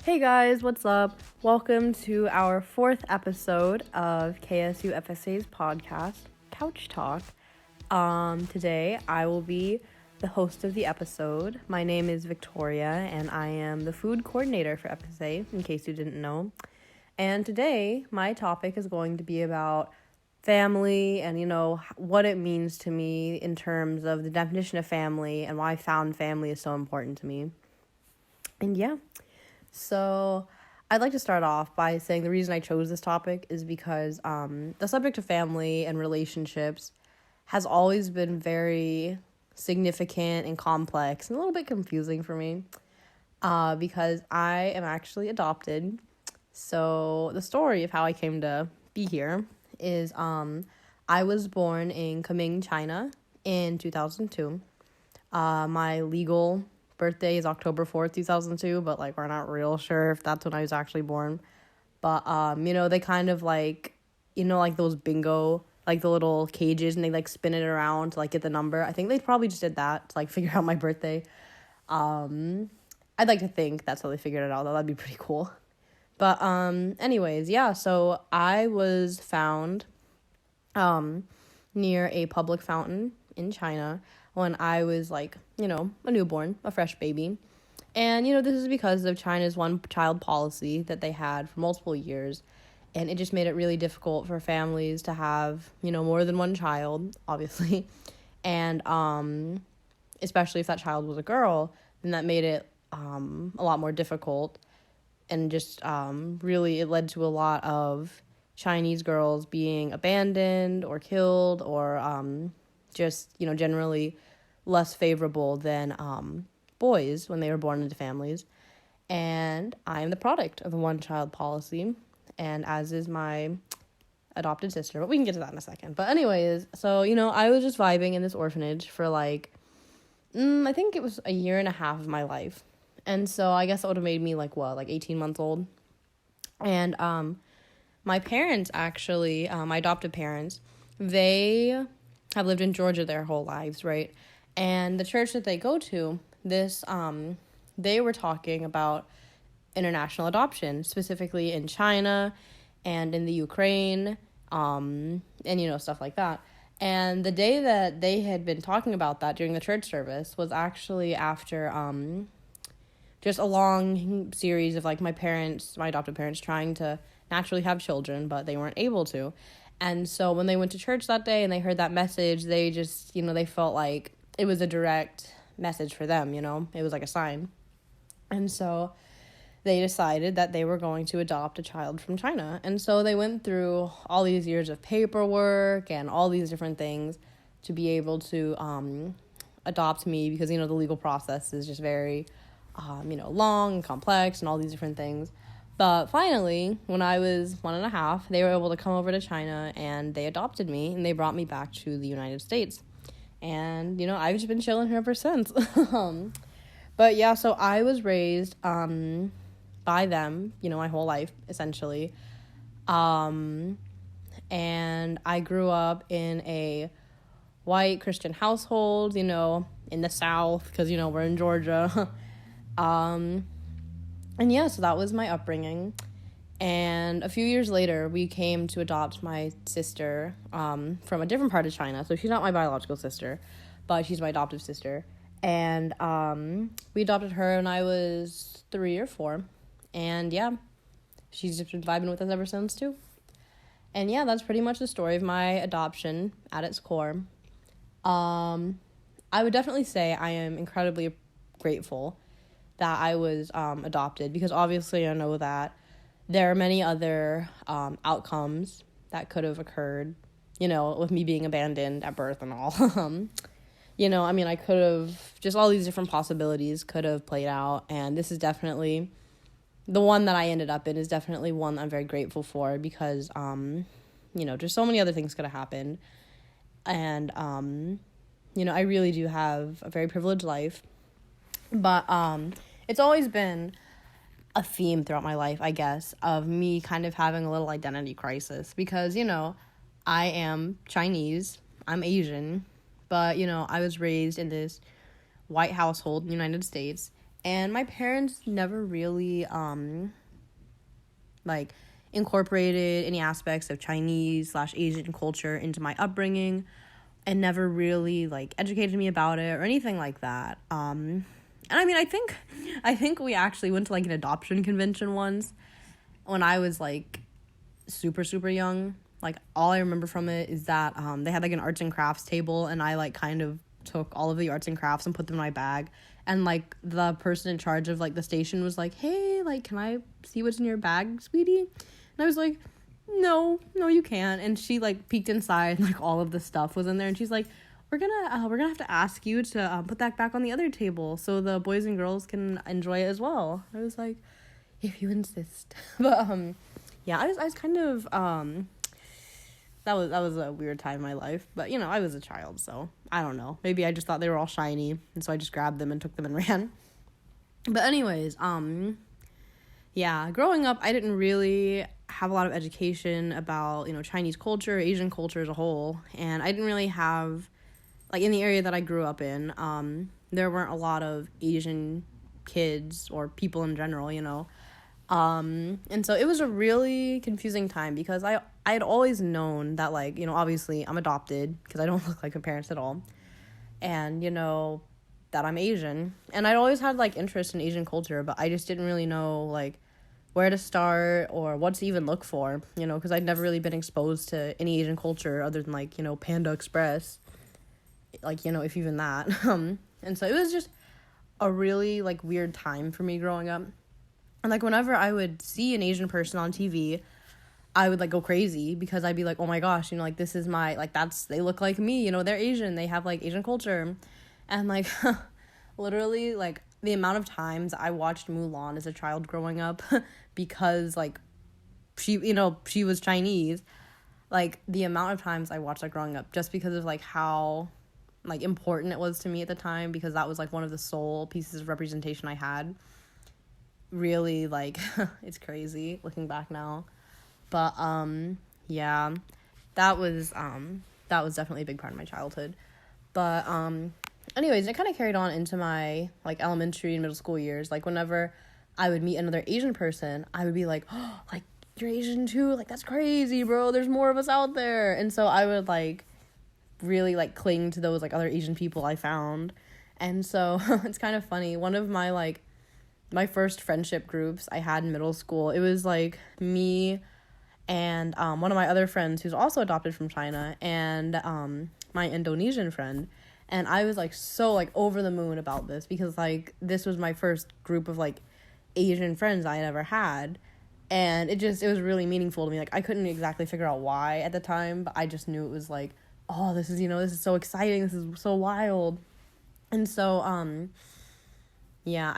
Hey guys, what's up? Welcome to our fourth episode of KSU FSA's podcast, Couch Talk. Today I will be the host of the episode. My name is Victoria, and I am the food coordinator for FSA, in case you didn't know. And today, my topic is going to be about family and, what it means to me in terms of the definition of family and why found family is so important to me. And yeah. So I'd like to start off by saying the reason I chose this topic is because the subject of family and relationships has always been very significant and complex and a little bit confusing for me because I am actually adopted. So the story of how I came to be here is I was born in Kunming, China in 2002. My legal birthday is October 4th, 2002, but we're not real sure if that's when I was actually born. But they kind of those bingo, the little cages, and they spin it around to get the number. I think they probably just did that to figure out my birthday. I'd like to think that's how they figured it out, though. That'd be pretty cool. But anyways, yeah, so I was found near a public fountain in China when I was a newborn, a fresh baby. And, this is because of China's one-child policy that they had for multiple years. And it just made it really difficult for families to have, more than one child, obviously. And especially if that child was a girl, then that made it a lot more difficult. And just really it led to a lot of Chinese girls being abandoned or killed or generally less favorable than boys when they were born into families. And I am the product of a one-child policy, and as is my adopted sister, but we can get to that in a second. But anyways, so, I was just vibing in this orphanage for I think it was a year and a half of my life. And so I guess that would have made me 18 months old. And my parents actually, my adoptive parents, they have lived in Georgia their whole lives, right? And the church that they go to, they were talking about international adoption, specifically in China and in the Ukraine, and, stuff like that. And the day that they had been talking about that during the church service was actually after just a long series of my adoptive parents trying to naturally have children, but they weren't able to. And so when they went to church that day and they heard that message, they just, they felt like it was a direct message for them, it was like a sign. And so they decided that they were going to adopt a child from China. And so they went through all these years of paperwork and all these different things to be able to adopt me because, the legal process is just very, long and complex and all these different things. But finally, when I was 1.5, they were able to come over to China and they adopted me and they brought me back to the United States. And, I've just been chilling here ever since. But yeah, so I was raised by them, my whole life, essentially. And I grew up in a white Christian household, in the South, because, we're in Georgia. And yeah, so that was my upbringing. And a few years later, we came to adopt my sister from a different part of China. So she's not my biological sister, but she's my adoptive sister. And we adopted her when I was 3 or 4. And yeah, she's just been vibing with us ever since too. And yeah, that's pretty much the story of my adoption at its core. I would definitely say I am incredibly grateful that I was adopted, because obviously I know that there are many other outcomes that could have occurred, with me being abandoned at birth and all. I could have, just all these different possibilities could have played out, and this is definitely, the one that I ended up in is definitely one I'm very grateful for, because, just so many other things could have happened, and, I really do have a very privileged life, but, it's always been a theme throughout my life, I guess, of me kind of having a little identity crisis, because, I am Chinese, I'm Asian, but, I was raised in this white household in the United States, And my parents never really, like, incorporated any aspects of Chinese/Asian culture into my upbringing, and never really, like, educated me about it or anything like that. And I mean, I think we actually went to, like, an adoption convention once when I was, like, super, super young. Like, all I remember from it is that they had, like, an arts and crafts table, and I, like, kind of took all of the arts and crafts and put them in my bag. And, like, the person in charge of, like, the station was like, hey, like, can I see what's in your bag, sweetie? And I was like, no, you can't. And she, like, peeked inside, and, like, all of the stuff was in there. And she's like, we're gonna have to ask you to put that back on the other table so the boys and girls can enjoy it as well. I was like, if you insist. But, yeah, I was kind of, that was a weird time in my life. But, you know, I was a child, so I don't know. Maybe I just thought they were all shiny, and so I just grabbed them and took them and ran. But anyways, yeah, growing up, I didn't really have a lot of education about, you know, Chinese culture, Asian culture as a whole. And I didn't really have, like, in the area that I grew up in, there weren't a lot of Asian kids or people in general, you know. And so it was a really confusing time because I had always known that, like, you know, obviously I'm adopted because I don't look like my parents at all. And, you know, that I'm Asian. And I'd always had, like, interest in Asian culture, but I just didn't really know, like, where to start or what to even look for, you know, because I'd never really been exposed to any Asian culture other than, like, you know, Panda Express. Like, you know, if even that. And so it was just a really, like, weird time for me growing up. And, like, whenever I would see an Asian person on TV, I would, like, go crazy because I'd be like, oh, my gosh, you know, like, this is my, like, they look like me, you know, they're Asian, they have, like, Asian culture. And, like, literally, like, the amount of times I watched Mulan as a child growing up because, like, she was Chinese, like, the amount of times I watched that growing up just because of, like, how, like, important it was to me at the time because that was, like, one of the sole pieces of representation I had. Really, like, it's crazy looking back now, but yeah, that was definitely a big part of my childhood. But anyways, it kind of carried on into my, like, elementary and middle school years. Like, whenever I would meet another Asian person, I would be like, oh, like, you're Asian too, like, that's crazy, bro, there's more of us out there. And so I would, like, really, like, cling to those, like, other Asian people I found. And so it's kind of funny, one of my, like, my first friendship groups I had in middle school, it was, like, me and one of my other friends who's also adopted from China and my Indonesian friend. And I was, like, so, like, over the moon about this because, like, this was my first group of, like, Asian friends I had ever had. And it was really meaningful to me. Like, I couldn't exactly figure out why at the time, but I just knew it was, like, oh, this is, you know, this is so exciting. This is so wild. And so, yeah,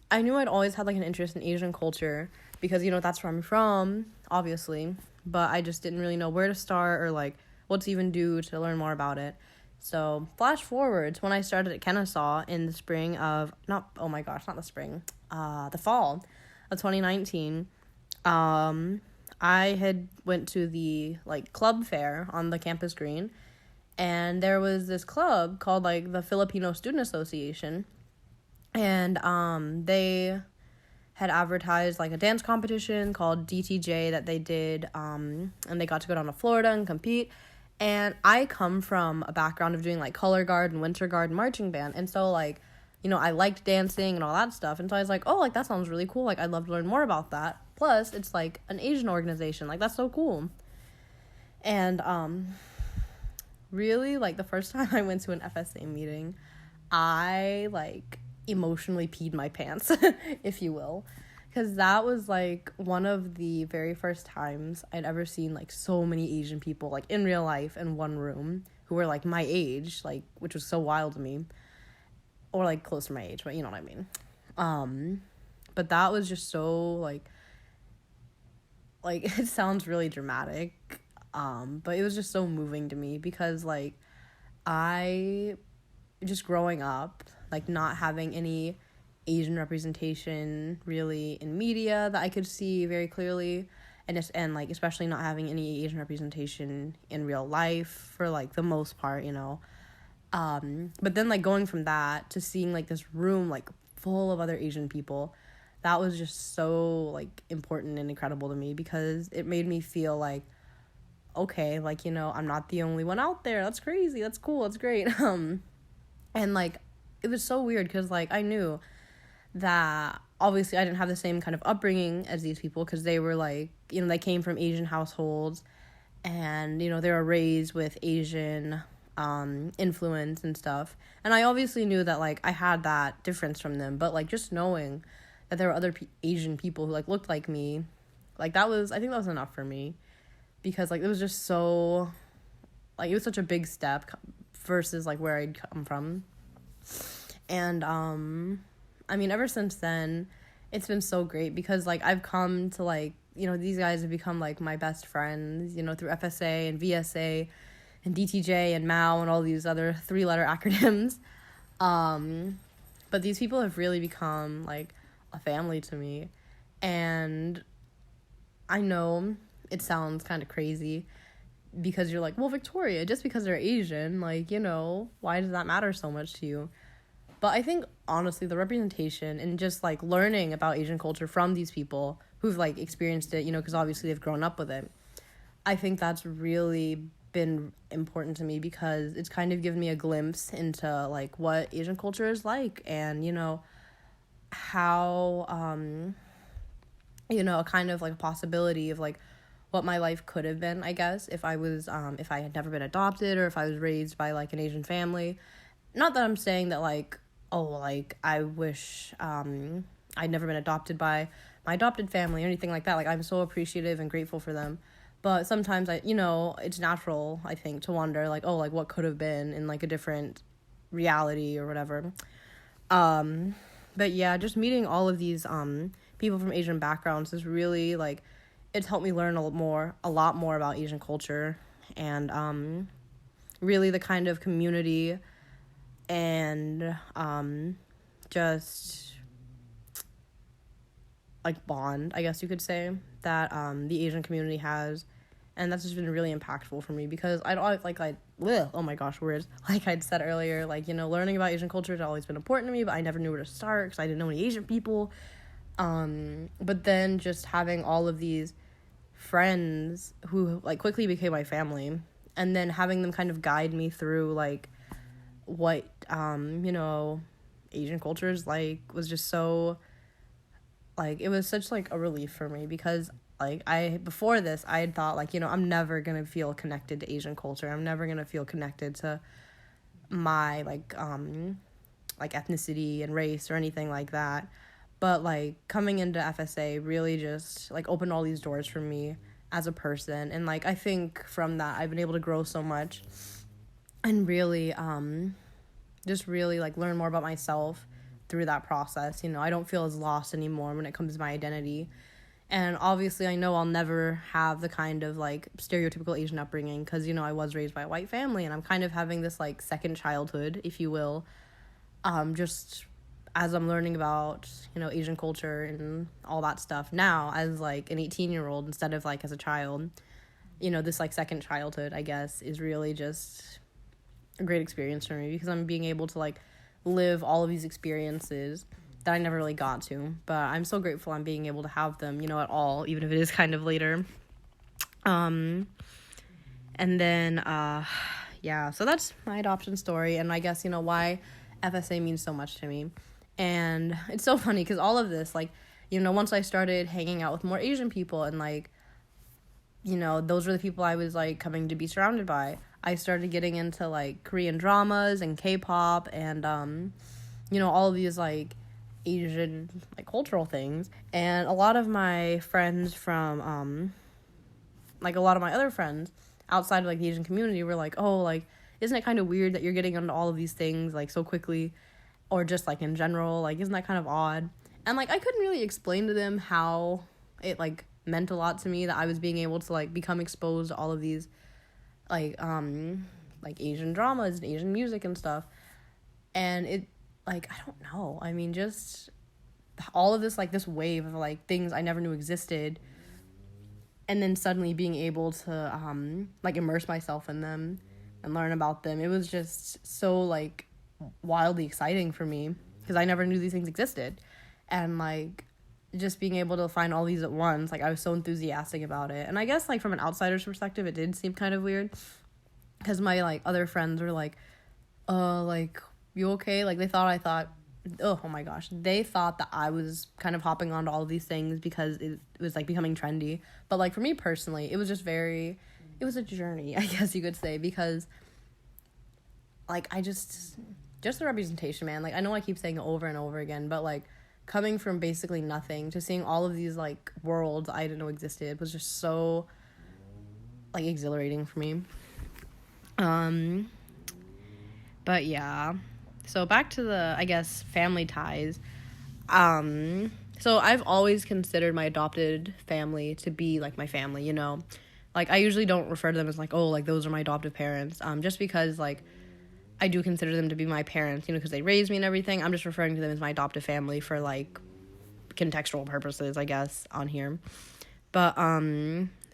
I knew I'd always had, like, an interest in Asian culture because, you know, that's where I'm from, obviously, but I just didn't really know where to start or, like, what to even do to learn more about it. So, flash forward to when I started at Kennesaw in the spring of, the fall of 2019, I had went to the, like, club fair on the campus green, and there was this club called, like, the Filipino Student Association. And they had advertised, like, a dance competition called DTJ that they did, and they got to go down to Florida and compete. And I come from a background of doing, like, color guard and winter guard and marching band. And so, like, you know, I liked dancing and all that stuff. And so I was like, oh, like, that sounds really cool. Like, I'd love to learn more about that. Plus, it's, like, an Asian organization. Like, that's so cool. And really, like, the first time I went to an FSA meeting, I, like, emotionally peed my pants, if you will, because that was, like, one of the very first times I'd ever seen, like, so many Asian people, like, in real life in one room who were, like, my age, like, which was so wild to me, or, like, close to my age, but you know what I mean. But that was just so, like, it sounds really dramatic, but it was just so moving to me because, like, I just growing up, like, not having any Asian representation really in media that I could see very clearly, and like, especially not having any Asian representation in real life for, like, the most part, you know. But then, like, going from that to seeing, like, this room, like, full of other Asian people. That was just so, like, important and incredible to me because it made me feel like, okay, like, I'm not the only one out there. That's crazy. That's cool. That's great. And, like, it was so weird because, like, I knew that obviously I didn't have the same kind of upbringing as these people because they were, like, they came from Asian households and, they were raised with Asian influence and stuff. And I obviously knew that, like, I had that difference from them, but, like, just knowing that there were other Asian people who, like, looked like me, like, I think that was enough for me because, like, it was just so, like, it was such a big step versus, like, where I'd come from. And, I mean, ever since then, it's been so great because, like, I've come to, like, these guys have become, like, my best friends, through FSA and VSA and DTJ and MAO and all these other 3-letter acronyms. But these people have really become, like, a family to me. And I know it sounds kind of crazy because you're like, well, Victoria, just because they're Asian, like, why does that matter so much to you? But I think, honestly, the representation and just, like, learning about Asian culture from these people who've, like, experienced it, because obviously they've grown up with it, I think that's really been important to me because it's kind of given me a glimpse into, like, what Asian culture is like and, how, a kind of, like, possibility of, like, what my life could have been, I guess, if I had never been adopted or if I was raised by, like, an Asian family. Not that I'm saying that, like, oh, like, I wish I'd never been adopted by my adopted family or anything like that. Like, I'm so appreciative and grateful for them. But sometimes, it's natural, I think, to wonder, like, oh, like, what could have been in, like, a different reality or whatever. But, yeah, just meeting all of these people from Asian backgrounds is really, like, it's helped me learn a lot more about Asian culture and really the kind of community and just like bond, I guess you could say, that the Asian community has, and that's just been really impactful for me because oh my gosh, words, like I'd said earlier, like, learning about Asian culture has always been important to me, but I never knew where to start because I didn't know any Asian people, but then just having all of these friends who, like, quickly became my family, and then having them kind of guide me through, like, what Asian culture is like was just so, like, it was such, like, a relief for me because, like, before this I had thought, like, I'm never gonna feel connected to Asian culture. I'm never gonna feel connected to my, like ethnicity and race or anything like that. But, like, coming into FSA really just, like, opened all these doors for me as a person. And, like, I think from that I've been able to grow so much and really just really, like, learn more about myself through that process. I don't feel as lost anymore when it comes to my identity. And obviously I know I'll never have the kind of, like, stereotypical Asian upbringing because, I was raised by a white family and I'm kind of having this, like, second childhood, if you will, just as I'm learning about, Asian culture and all that stuff now as, like, an 18-year-old instead of, like, as a child. This, like, second childhood, I guess, is really just a great experience for me because I'm being able to, like, live all of these experiences that I never really got to. But I'm so grateful I'm being able to have them, at all, even if it is kind of later. And then, so that's my adoption story. And I guess, why FSA means so much to me. And it's so funny because all of this, like, once I started hanging out with more Asian people and, like, those were the people I was, like, coming to be surrounded by. I started getting into, like, Korean dramas and K-pop and, all of these, like, Asian, like, cultural things. And a lot of my friends from, like, a lot of my other friends outside of, like, the Asian community were like, oh, like, isn't it kind of weird that you're getting into all of these things, like, so quickly? Or just, like, in general, like, isn't that kind of odd? And, like, I couldn't really explain to them how it, like, meant a lot to me that I was being able to, like, become exposed to all of these, like Asian dramas and Asian music and stuff. And it, like, I don't know. I mean, just all of this, like, this wave of, like, things I never knew existed. And then suddenly being able to, like, immerse myself in them and learn about them. It was just so, like, wildly exciting for me. because I never knew these things existed. And, like, just being able to find all these at once, like, I was so enthusiastic about it. And I guess, like, from an outsider's perspective, it did seem kind of weird, because my, like, other friends were like, like, you okay? Like, they thought, oh my gosh, they thought that I was kind of hopping onto all of these things because it was, like, becoming trendy. But, like, for me personally, it was just it was a journey, I guess you could say, because, like, I just the representation, man. Like, I know I keep saying it over and over again, but, like, coming from basically nothing to seeing all of these, like, worlds I didn't know existed was just so, like, exhilarating for me. But yeah, so back to the, I guess, family ties. So I've always considered my adopted family to be, like, my family, you know? Like, I usually don't refer to them as, like, oh, like, those are my adoptive parents, just because, like, I do consider them to be my parents, you know, because they raised me and everything. I'm just referring to them as my adoptive family for, like, contextual purposes, I guess, on here. But,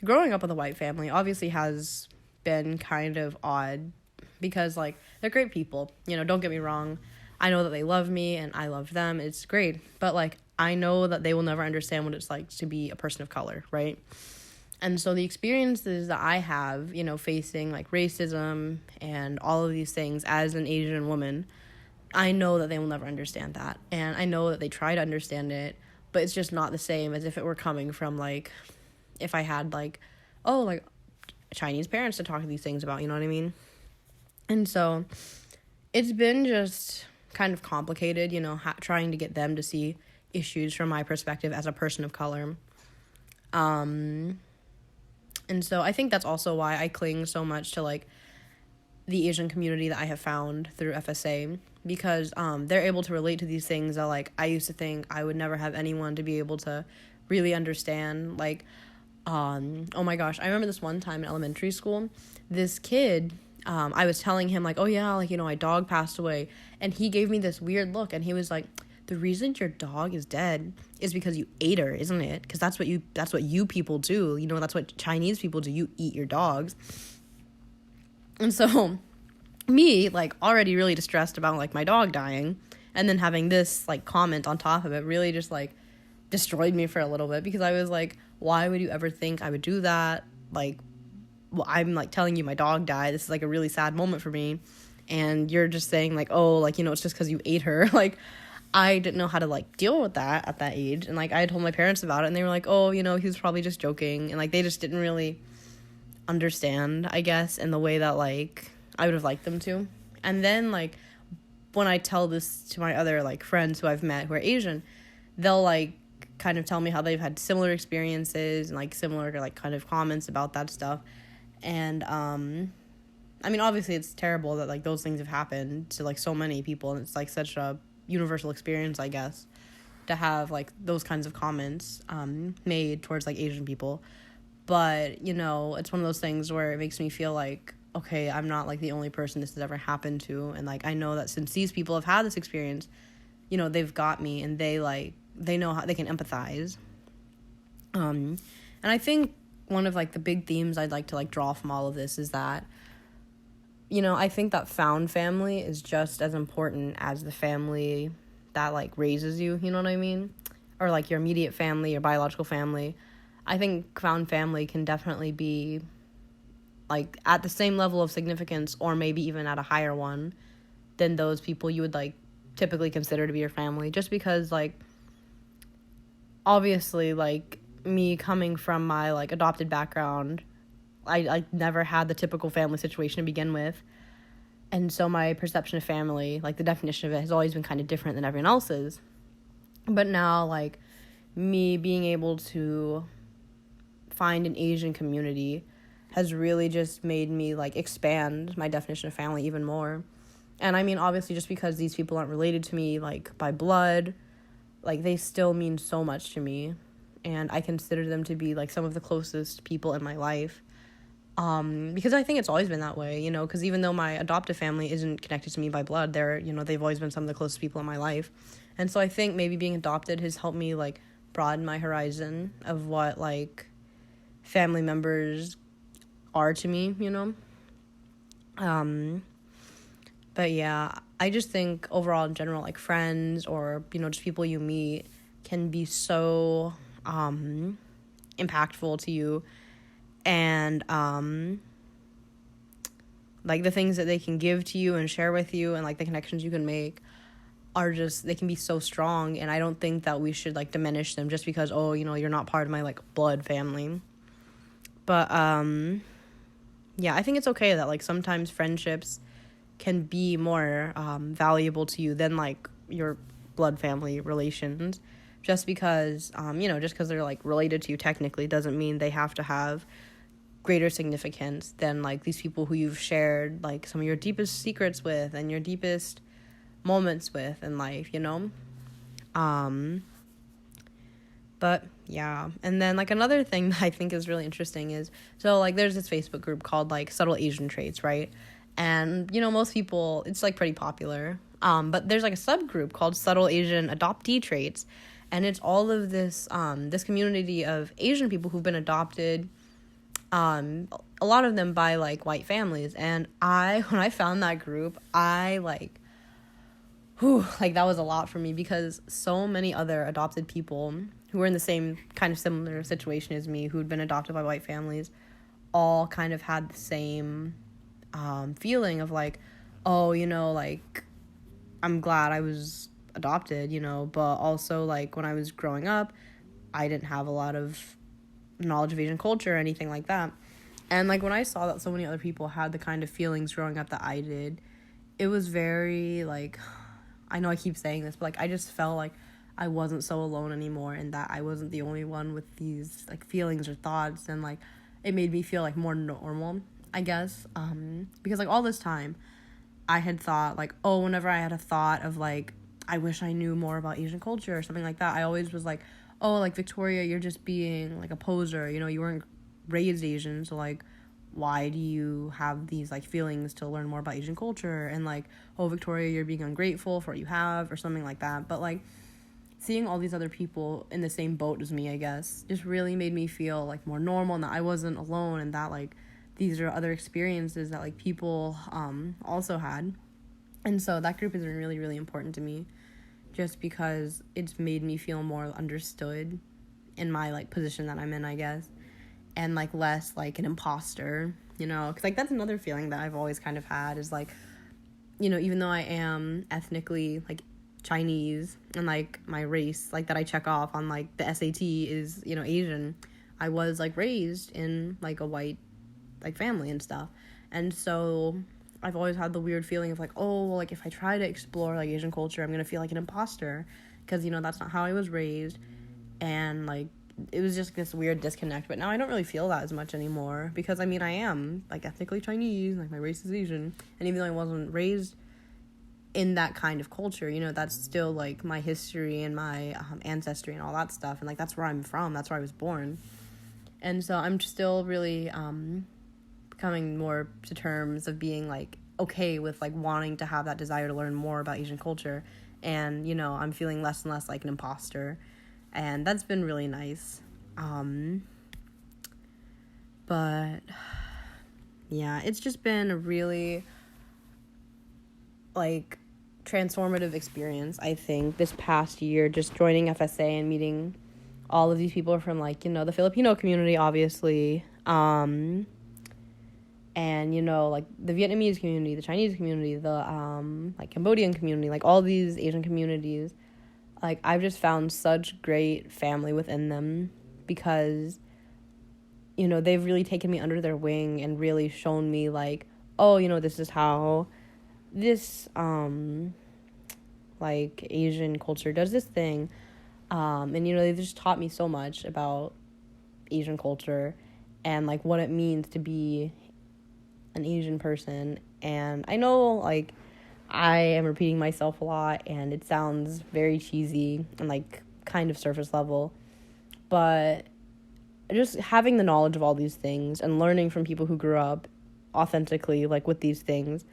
growing up with a white family obviously has been kind of odd, because, like, they're great people, you know, don't get me wrong. I know that they love me and I love them. It's great. But, like, I know that they will never understand what it's like to be a person of color, right? And so the experiences that I have, you know, facing, like, racism and all of these things as an Asian woman, I know that they will never understand that. And I know that they try to understand it, but it's just not the same as if it were coming from, like, if I had, like, oh, like, Chinese parents to talk to these things about, you know what I mean? And so it's been just kind of complicated, you know, trying to get them to see issues from my perspective as a person of color. And so I think that's also why I cling so much to, like, the Asian community that I have found through FSA, because they're able to relate to these things that, like, I used to think I would never have anyone to be able to really understand. Like, oh my gosh, I remember this one time in elementary school, this kid, I was telling him, like, oh yeah, like, you know, my dog passed away, and he gave me this weird look, and he was like, the reason your dog is dead is because you ate her, isn't it? Because that's what you people do, you know, that's what Chinese people do, you eat your dogs. And so me, like, already really distressed about, like, my dog dying, and then having this, like, comment on top of it really just, like, destroyed me for a little bit, because I was like, why would you ever think I would do that? Like, well, I'm, like, telling you my dog died. This is, like, a really sad moment for me, and you're just saying, like, oh, like, you know, it's just because you ate her. Like, I didn't know how to, like, deal with that at that age, and, like, I told my parents about it, and they were like, oh, you know, he was probably just joking, and, like, they just didn't really understand, I guess, in the way that, like, I would have liked them to. And then, like, when I tell this to my other, like, friends who I've met who are Asian, they'll, like, kind of tell me how they've had similar experiences and, like, similar, like, kind of comments about that stuff. And I mean, obviously it's terrible that, like, those things have happened to, like, so many people, and it's, like, such a universal experience, I guess, to have, like, those kinds of comments made towards, like, Asian people. But, you know, it's one of those things where it makes me feel like, okay, I'm not, like, the only person this has ever happened to, and, like, I know that since these people have had this experience, you know, they've got me, and they, like, they know how they can empathize. And I think one of, like, the big themes I'd like to, like, draw from all of this is that, you know, I think that found family is just as important as the family that, like, raises you, you know what I mean? Or, like, your immediate family, your biological family. I think found family can definitely be, like, at the same level of significance, or maybe even at a higher one than those people you would, like, typically consider to be your family. Just because, like, obviously, like, me coming from my, like, adopted background, I never had the typical family situation to begin with. And so my perception of family, like, the definition of it has always been kind of different than everyone else's. But now, like, me being able to find an Asian community has really just made me, like, expand my definition of family even more. And I mean, obviously, just because these people aren't related to me, like, by blood, like, they still mean so much to me. And I consider them to be, like, some of the closest people in my life. Because I think it's always been that way, you know, because even though my adoptive family isn't connected to me by blood, they're, you know, they've always been some of the closest people in my life. And so I think maybe being adopted has helped me, like, broaden my horizon of what, like, family members are to me, you know. But yeah, I just think overall in general, like friends or, just people you meet can be so impactful to you. And like the things that they can give to you and share with you and like the connections you can make are just, they can be so strong. And I don't think that we should like diminish them just because, oh, you're not part of my like blood family. But yeah, I think it's okay that like sometimes friendships can be more valuable to you than like your blood family relations, just because just because they're like related to you technically doesn't mean they have to have greater significance than like these people who you've shared like some of your deepest secrets with and your deepest moments with in life, but yeah. And then like another thing that I think is really interesting is, so like there's this Facebook group called like Subtle Asian Traits, right? And most people, it's like pretty popular, but there's like a subgroup called Subtle Asian Adoptee Traits, and it's all of this this community of Asian people who've been adopted, a lot of them by like white families. And when I found that group, I like that was a lot for me, because so many other adopted people who were in the same kind of similar situation as me, who'd been adopted by white families, all kind of had the same feeling of like, oh, like I'm glad I was adopted, but also like when I was growing up, I didn't have a lot of knowledge of Asian culture or anything like that. And like when I saw that so many other people had the kind of feelings growing up that I did, it was very like, I know I keep saying this, but like I just felt like I wasn't so alone anymore, and that I wasn't the only one with these like feelings or thoughts. And like it made me feel like more normal, I guess, because like all this time I had thought like, oh, whenever I had a thought of like, I wish I knew more about Asian culture or something like that, I always was like, oh, like Victoria, you're just being like a poser, you weren't raised Asian, so like why do you have these like feelings to learn more about Asian culture? And like, oh, Victoria, you're being ungrateful for what you have, or something like that. But like seeing all these other people in the same boat as me, I guess, just really made me feel like more normal, and that I wasn't alone, and that like these are other experiences that like people also had. And so that group has been really, really important to me, just because it's made me feel more understood in my like position that I'm in, I guess, and like less like an imposter, because like that's another feeling that I've always kind of had, is like, even though I am ethnically like Chinese, and like my race like that I check off on like the SAT is Asian, I was like raised in like a white like family and stuff. And so I've always had the weird feeling of like, oh, well, like if I try to explore like Asian culture, I'm gonna feel like an imposter, because that's not how I was raised. And like it was just this weird disconnect. But now I don't really feel that as much anymore, because I mean I am like ethnically Chinese, like my race is Asian, and even though I wasn't raised in that kind of culture, that's still like my history and my ancestry and all that stuff, and like that's where I'm from, that's where I was born. And so I'm still really coming more to terms of being like okay with like wanting to have that desire to learn more about Asian culture, and I'm feeling less and less like an imposter, and that's been really nice. But yeah, it's just been a really like transformative experience, I think, this past year, just joining FSA and meeting all of these people from like the Filipino community, obviously, and like the Vietnamese community, the Chinese community, the like Cambodian community, like all these Asian communities. Like I've just found such great family within them, because they've really taken me under their wing and really shown me like, oh, this is how this like Asian culture does this thing, and they've just taught me so much about Asian culture and like what it means to be an Asian person. And I know like I am repeating myself a lot, and it sounds very cheesy and like kind of surface level, but just having the knowledge of all these things and learning from people who grew up authentically like with these things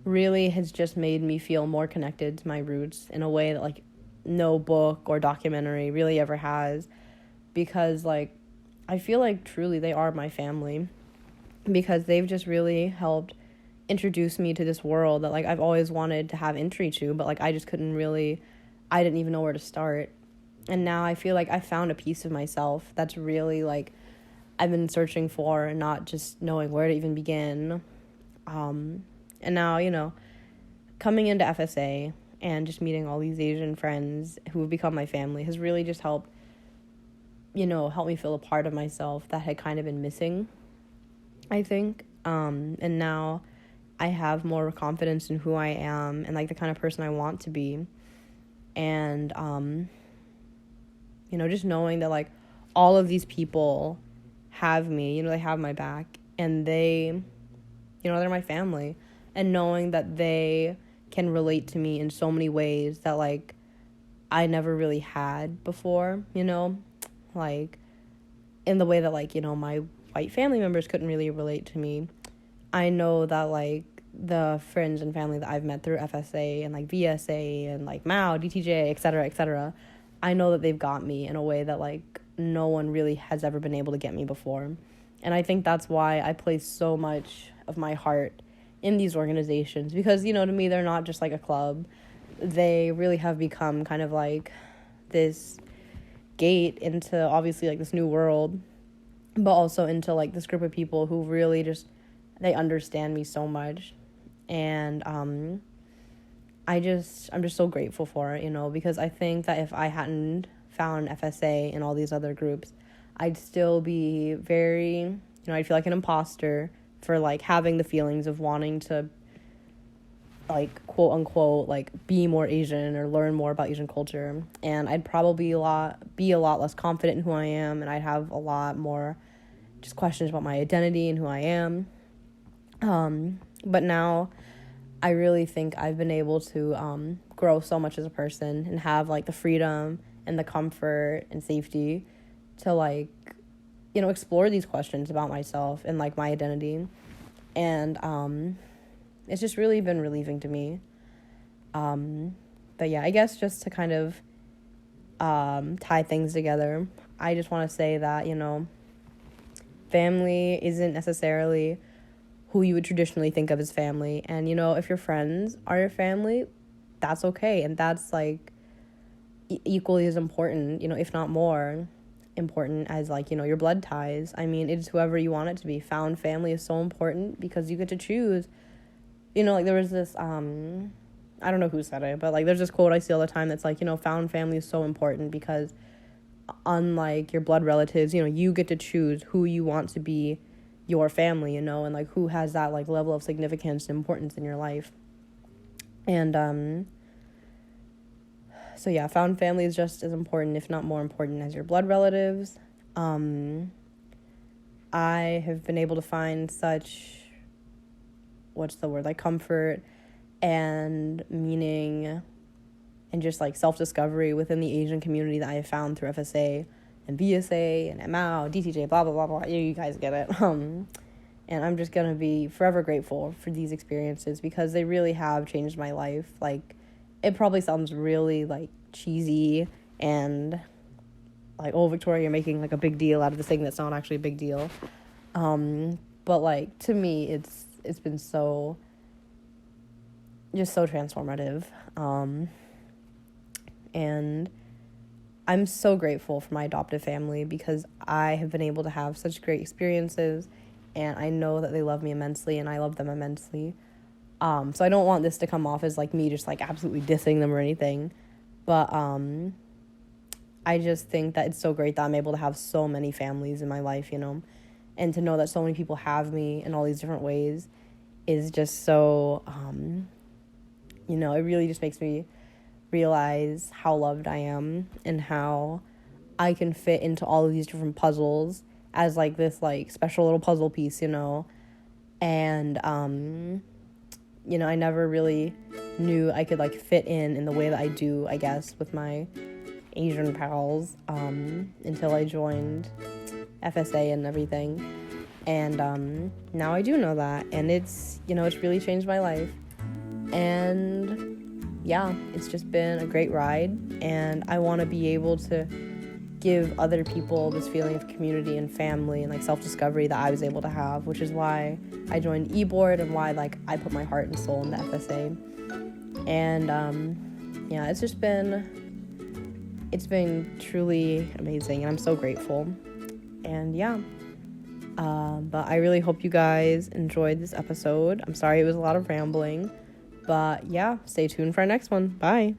really has just made me feel more connected to my roots in a way that like no book or documentary really ever has, because like I feel like truly they are my family, because they've just really helped introduced me to this world that, like, I've always wanted to have entry to, but, like, I didn't even know where to start. And now I feel like I found a piece of myself that's really, like, I've been searching for and not just knowing where to even begin. And now, coming into FSA and just meeting all these Asian friends who have become my family has really just helped me feel a part of myself that had kind of been missing, I think. And now I have more confidence in who I am and, like, the kind of person I want to be. And, just knowing that, like, all of these people have me, they have my back, and they, they're my family. And knowing that they can relate to me in so many ways that, like, I never really had before, like, in the way that, like, my white family members couldn't really relate to me. I know that, like, the friends and family that I've met through FSA and, like, VSA and, like, MAO, DTJ, etc., I know that they've got me in a way that, like, no one really has ever been able to get me before. And I think that's why I place so much of my heart in these organizations, because, to me, they're not just, like, a club. They really have become kind of, like, this gate into, obviously, like, this new world, but also into, like, this group of people who really just, they understand me so much. And I'm just so grateful for it, because I think that if I hadn't found FSA and all these other groups, I'd still be very, I'd feel like an imposter for, like, having the feelings of wanting to, like, quote unquote, like, be more Asian or learn more about Asian culture. And I'd probably be a lot less confident in who I am, and I'd have a lot more just questions about my identity and who I am. But now I really think I've been able to grow so much as a person and have, like, the freedom and the comfort and safety to, like, explore these questions about myself and, like, my identity. And it's just really been relieving to me. But yeah, I guess just to kind of tie things together, I just want to say that, family isn't necessarily who you would traditionally think of as family. And, if your friends are your family, that's okay. And that's, like, equally as important, if not more important as, like, your blood ties. I mean, it's whoever you want it to be. Found family is so important because you get to choose. Like, there was this, I don't know who said it, but, like, there's this quote I see all the time that's, like, found family is so important because, unlike your blood relatives, you get to choose who you want to be your family, and, like, who has that, like, level of significance and importance in your life. And, so yeah, found family is just as important, if not more important, as your blood relatives. I have been able to find such, like, comfort and meaning and just, like, self-discovery within the Asian community that I have found through FSA and VSA and MAO, DTJ, blah, blah, blah, blah. You guys get it. And I'm just going to be forever grateful for these experiences because they really have changed my life. Like, it probably sounds really, like, cheesy and, like, oh, Victoria, you're making, like, a big deal out of this thing that's not actually a big deal. But, like, to me, it's been so transformative. And I'm so grateful for my adoptive family because I have been able to have such great experiences, and I know that they love me immensely and I love them immensely. So I don't want this to come off as, like, me just, like, absolutely dissing them or anything. But I just think that it's so great that I'm able to have so many families in my life, and to know that so many people have me in all these different ways is just so, it really just makes me realize how loved I am and how I can fit into all of these different puzzles as, like, this, like, special little puzzle piece, and, I never really knew I could, like, fit in the way that I do, I guess, with my Asian pals, until I joined FSA and everything, and, now I do know that, and it's really changed my life, and yeah, it's just been a great ride, and I want to be able to give other people this feeling of community and family and like self-discovery that I was able to have, which is why I joined eBoard and why like I put my heart and soul in the FSA. And yeah, it's been truly amazing, and I'm so grateful. And yeah, but I really hope you guys enjoyed this episode. I'm sorry it was a lot of rambling, but yeah, stay tuned for our next one. Bye.